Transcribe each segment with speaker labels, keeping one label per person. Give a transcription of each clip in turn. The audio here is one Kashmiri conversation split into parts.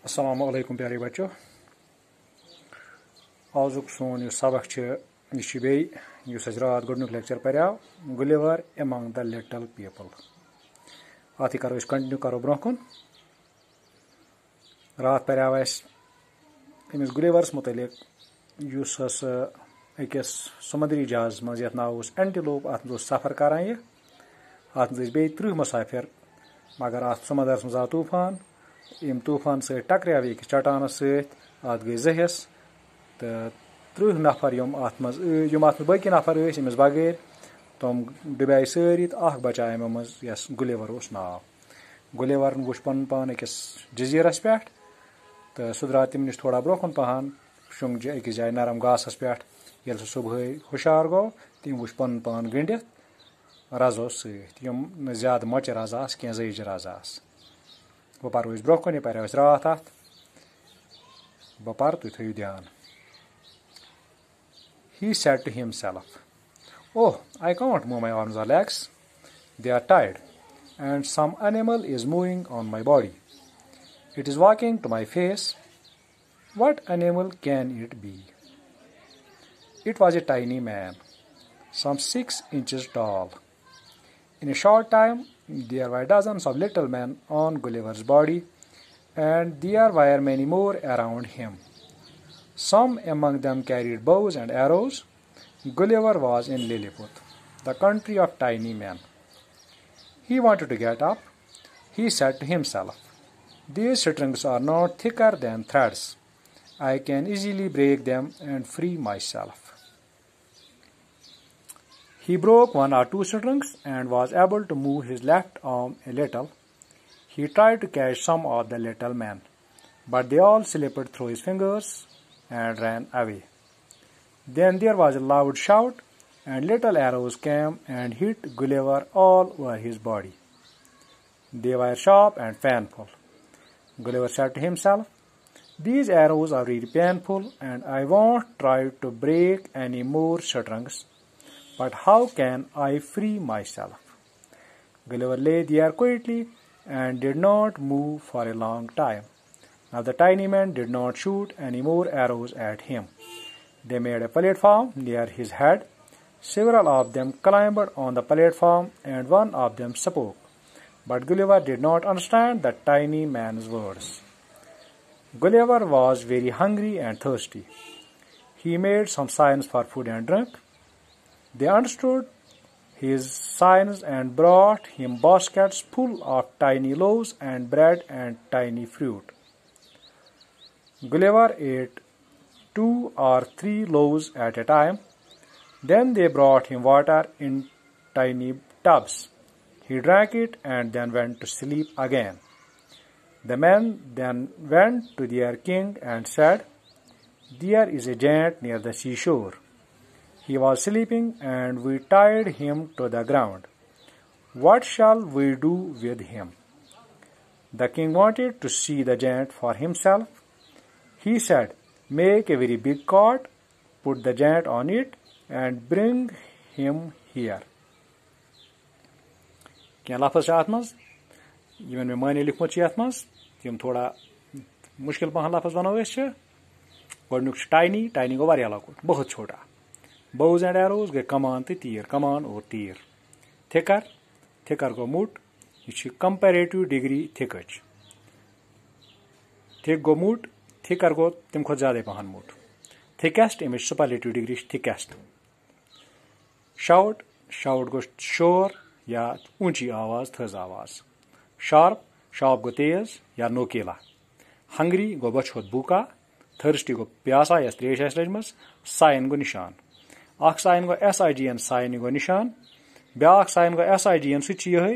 Speaker 1: अस्सलामु अलैकुम प्यारे बच्चों। आजुक सोन यह सबक यह रात गोडनुक लेक्चर पर्याव Gulliver among the little people अत करो कंटिन्यू करो ब्रोह कुन। रात पर्याव अमिस गुलिवर्स मुतलिक अकिस समुद्री जहाज मज यथ नाव एंटीलोप अत सफ़र करान यह अत बे 30 मुसाफिर मगर अत समुद्रस मज आव तूफान यम तूफान सत टकराव अकिस चटानस सत अत गई जहिस तो 30 नफर यम अत बाकी नफर अमिस बगैर तम डुबाई सारी तो बचाए यमो मज यस गुलिवर उस नाव। गुलिवर वुच पन पान अकिस जजीरस पे तो सह द्राव तम नश थोड़ा ब्रोह कुन पहान शुंग अकिस जाए नरम घासस पे ये सुबह हुशार गो तम वुच पन पान गंडित रजो सत यम न ज्यादा मोचे रज आस कह जज रज आस। वह परो ब्रोह कुन यह पर्याव रात अत बह पर तुम थो ध्यान। He said to himself, "Oh, I can't move my arms or legs. They are tired, and some animal is moving on my body. It is walking to my face. What animal can it be?" It was a tiny man, some 6 inches tall. In a short time, there were dozens of little men on Gulliver's body, and there were many more around him. Some among them carried bows and arrows. Gulliver was in Lilliput, the country of tiny men. He wanted to get up. He said to himself, "These strings are not thicker than threads. I can easily break them and free myself." He broke 1 or 2 strings and was able to move his left arm a little. He tried to catch some of the little men, but they all slipped through his fingers and ran away. Then there was a loud shout, and little arrows came and hit Gulliver all over his body. They were sharp and painful. Gulliver said to himself, "These arrows are really painful, and I won't try to break any more strings. But how can I free myself?" Gulliver lay there quietly and did not move for a long time. Now the tiny man did not shoot any more arrows at him. They made a platform near his head. Several of them climbed on the platform, and one of them spoke. But Gulliver did not understand the tiny man's words. Gulliver was very hungry and thirsty. He made some signs for food and drink. They understood his signs and brought him baskets full of tiny loaves and bread and tiny fruit. Gulliver ate 2 or 3 loaves at a time. Then they brought him water in tiny tubs. He drank it and then went to sleep again. The men then went to their king and said, "There is a giant near the seashore. He was sleeping and we tied him to the ground. What shall we do with him?" The king wanted to see the giant for himself. He said, "Make a very big cart, put the giant on it, and bring him here." क्या लफ्ज़ अत मज यमन मे माने लिखमुत अत मज तम थोड़ा मुश्किल पहन लफ्ज़ वनो गोडनुक टाइनी टाइनी गो वारिया लकुट बहुत छोटा। बोज एंड एरोज गए कमान तो तीर कमान और तीर। थिकर थिकर गो मुट यह कंपेरेटिव डिग्री थिकच थिक गो मुट थिकर गो तम खुद ज्यादा पहन मुट। थिकेस्ट अमिच superlative degree thickest. Shout shout गो शोर या ऊंची आवाज थज आवाज। शार्प शार्प गो तेज या नोकेला। हंग्री गो बछोत भूखा। थर्स्टी गो प्यासा या त्रेश लजमस। साइन गो निशान अख साइन गो SIGN साइन गो निशान। ब्या साइन गो SIGN सह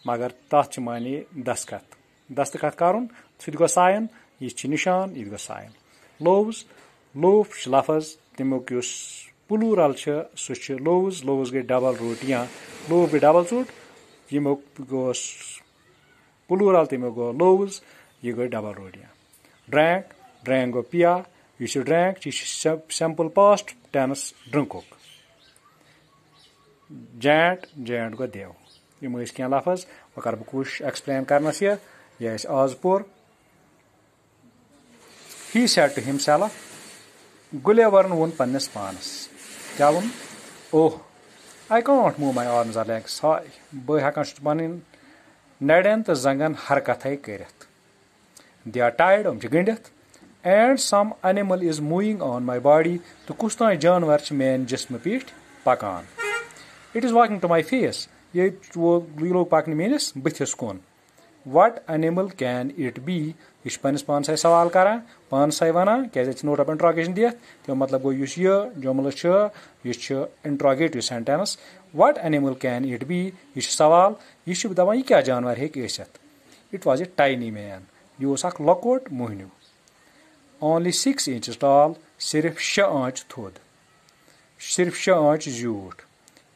Speaker 1: मगर तथ माने दस्तखत दस्तखत कर सह गो साइन यह निशान यह गो साइन। लोव्स लोफ लफ्ज तमुक प्लूरल सह लोव्स लोव्स गई डबल रोटियां लोव गई डबल ोट यमुक गो प्लूरल तमुक गो लोव्स यह गई डबल रोटियां। ड्रैंक ड्रैंक गो पिया यह ड्रैंक यह सिंपल पास्ट टेंस ड्रिंकुक। जैंट जैंट गो देव यम कह लफ्ज वह कर बह कोशिश एक्सप्लेन करनस यह आज पोर He said to himself, Gulliver won pannis panas. Kya won? Oh, I can't move my arms or legs. Hi, boi hakan panin neden te zangan harkatai keret. They are tired of gindit, and some animal is moving on my body to kustan janwar ch mein jism peet pakan. It is walking to my face. Ye log pakni meanis bithis kon. What animal can it be? Ish panis pan sai sawal kara, pan sai vana, kya it's note of interrogation diya. Tyo matlab go use ye, jomla cha, use interrogative sentence. What animal can it be? Ish sawal, ish dawa kya janwar hai kesat. It was a tiny man. Yus ak lokot mohnu. Only 6 inches tall, sirf 6 inch thod. Sirf 6 inch zhoot.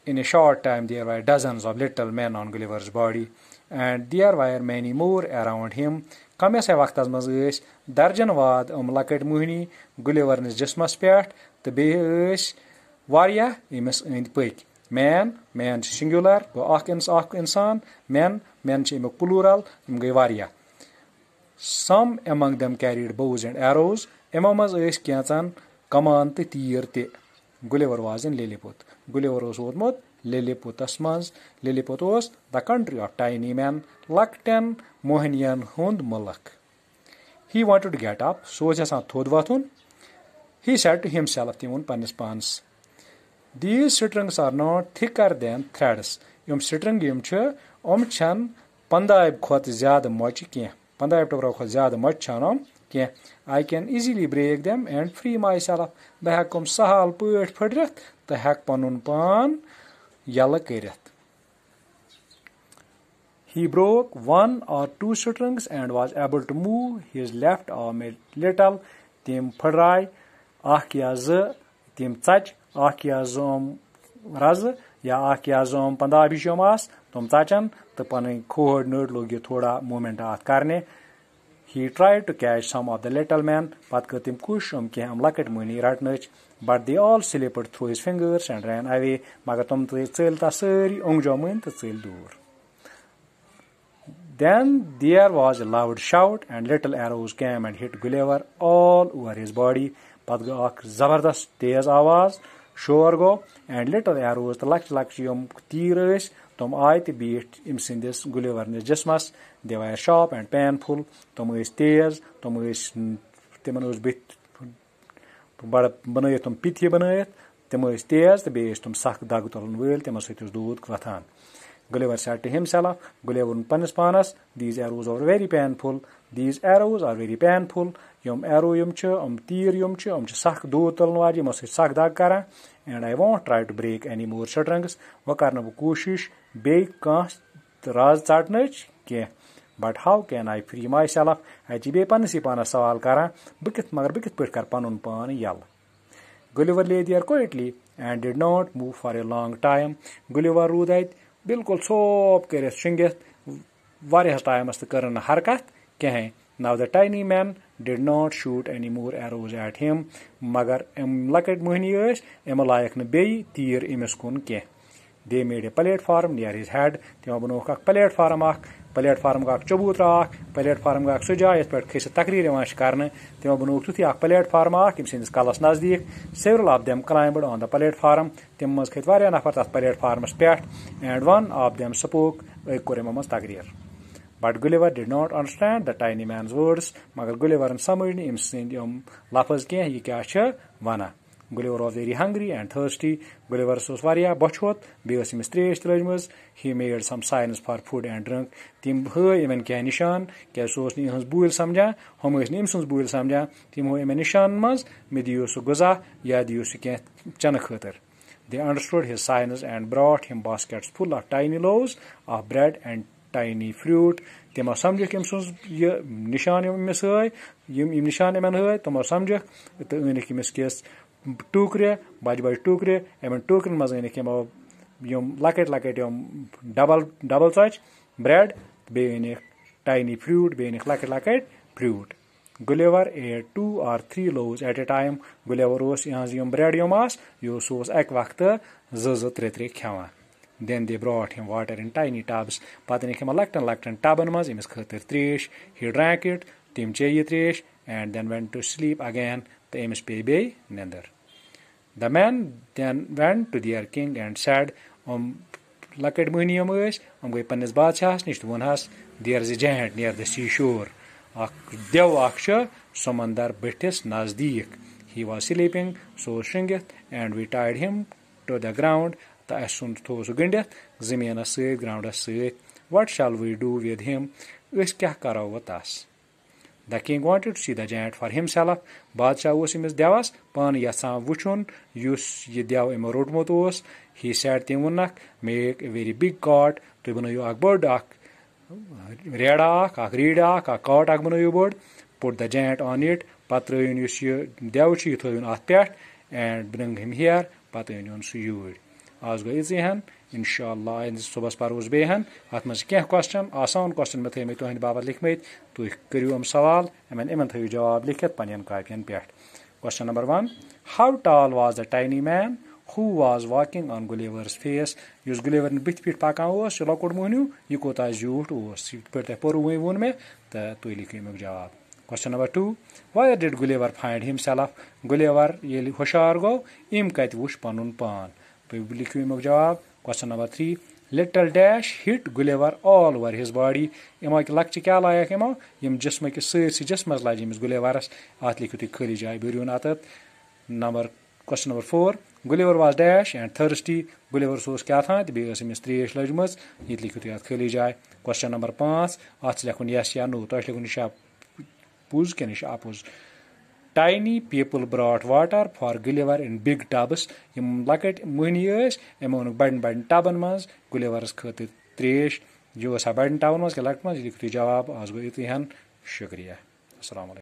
Speaker 1: In a short time there were dozens of little men on Gulliver's body, and there were many more around him. Kames waqtas maz ais darjan wad lakat muhni Gulliver's jismas pet te be ais varia imis ind pek. Man singular, go ak insan, men imek plural, imge varia. Some among them carried bows and arrows. Among maz ais kyanchan kaman te tir te. Gulliver was in Lilliput. Gulliver was wotmot Lilliputas maz. Lilliput was the country of tiny men, Lakten Mohinian hund mulak. He wanted to get up, so jasan thodvatun. He said to himself, Timun panis pans. These strings are not thicker than threads. Yum string yum che, chan pandaib khot zyada moch kya. Pandaib tokra khot zyada moch chanom kya. I can easily break them and free myself. Behakum sahal put pudret, the hak panun pan yalla keret. He broke 1 or 2 strings and was able to move his left arm a little. Tim padrai, akyaz, tim tsach, akyazom raz, ya akyazom pandabishomas, tom tsachan, the pani chord nerd logi thoda movement at karne. He tried to catch some of the little men, but katim kush ke laket muni ratnach, but they all slipped through his fingers and ran away. Magatom to tselta sari ongjomin to tsel dur. Then there was a loud shout, and little arrows came and hit Gulliver all over his body. Padga ak zabardast tez awaz, shor go, and little arrows the lakshiyum tiris, tom ait beat imsindis Gulliver ne jismas. They were sharp and painful. Tom is tez, tom is timanus bit banayet tom pitye banayet, tom is tez, the base tom sak dagutalun will, temasitus dud kvatan. Gulliver said to himself, Gulliver panis panas, these arrows are very painful. These arrows are very painful. Yum arrow yum che, tir yum che sak dutalun waji, must sak dag kara, and I won't try to break any more strings. Wakarna bu kushish, bake kast raz chatnach ke. But how can I free myself? Ajibe panisi pana sawal kara, bikit put kar panun pan yal. Gulliver lay there quietly and did not move for a long time. Gulliver rudait bilkul sop keret shinget various times the karan harkat kehain. Now the tiny man did not shoot any more arrows at him. Magar lakat muhni ais emalayak ne bei tir imiskun ke. They made a platform near his head. Timo banok platform ak platform ka chabutra platform ka suja yat per khis takrir evansh karne. Timo banok tuthi ak platform ak imsin skalas nazdik. Several of them climbed on the platform. Timo mas khitwaria nafar tat platform spet, and one of them spoke koremamas takrir. But Gulliver did not understand the tiny man's words. Magar Gulliver samajhni imsin lafaz ke ye kya cha vana. Gulliver was very hungry and thirsty. Gulliver was varia bochot, because he made some signs for food and drink. Tim ho even kya nishan, kya sos ni hans buil samja, homo is nimsons buil samja, tim ho even nishan mas, midiyosu goza, ya diyosu kya chanakhatar. They understood his signs and brought him baskets full of tiny loaves of bread and tiny fruit. Timo samjek imsons nishan imis hoy, nishan imen hoy, tomo samjek, it unik imis kes Tukre, baj tukre, emen tukren mazane kema yum laket yum double such bread, be tiny fruit, be laket fruit. Gulliver ate 2 or 3 loaves at a time. Gulliver rose yum bread yumas, sos ek vakta zaz tre khawa. Then they brought him water in tiny tubs. Patane kema laktan taban maz imis khatir trish. He drank it, tim chaye trish, and then went to sleep again. The amis pe be nender. The men then went to their king and said, Lakad Munium is, goi pannis badshahas nish vonhas, there is a giant near the seashore. Dev aksha samandar bitis nazdik. He was sleeping, so shingeth, and we tied him to the ground. The asun thos gindeth, zimena sit, ground sit. What shall we do with him? Us kya karo vatas? The king wanted to see the giant for himself. Badshah was imis devas, pan yasan vuchun, yus ye dev im rodmot was. He said timunak, make a very big cart, to banayu ak bird ak reda ak rida ak cart ak banayu bird. Put the giant on it, patrayun yus ye dev chi thoyun at pet, and bring him here, patrayun su yud. As go izihan, inshallah, in this subas parus behan, at mas keh question, asan question में थे मैं तो हिंद बाबत लिखमें, तो करियो हम सवाल, मैं इमन थे जवाब लिखत banyan कापियन pet. Question number 1. How tall was the tiny man who was walking on Gulliver's face? Yus Gulliver bit pit pakan was, chalo kod mohnu, yikota jut was. Put the poru won me, the to likhim jawab. Question number 2. Where did Gulliver find himself? Gulliver yeli hoshar go, im kait wush panun pan. Question number 3. Little dash hit Gulliver all over his body. Ima ki lakchi kya layak ima? Yim jisma ki sirsi jismas laji mis Gulliver's at likhuti khali jai buriun atat. Question number 4. Gulliver was dash and thirsty. Gulliver sos kya tha? The biggest mystery lajmas. It likhuti at khali jai. Question number 5. At lakhun yes ya no. Tosh lakhun sha puz kenish apuz. Tiny people brought water for Gulliver in big tubs. Yim lakat muni is, among bad taban mas, Gulliver's cut tresh, jo sa bad taban mas, galak mas, likti jawab, as go itihan, shukriya. Assalamu alaikum.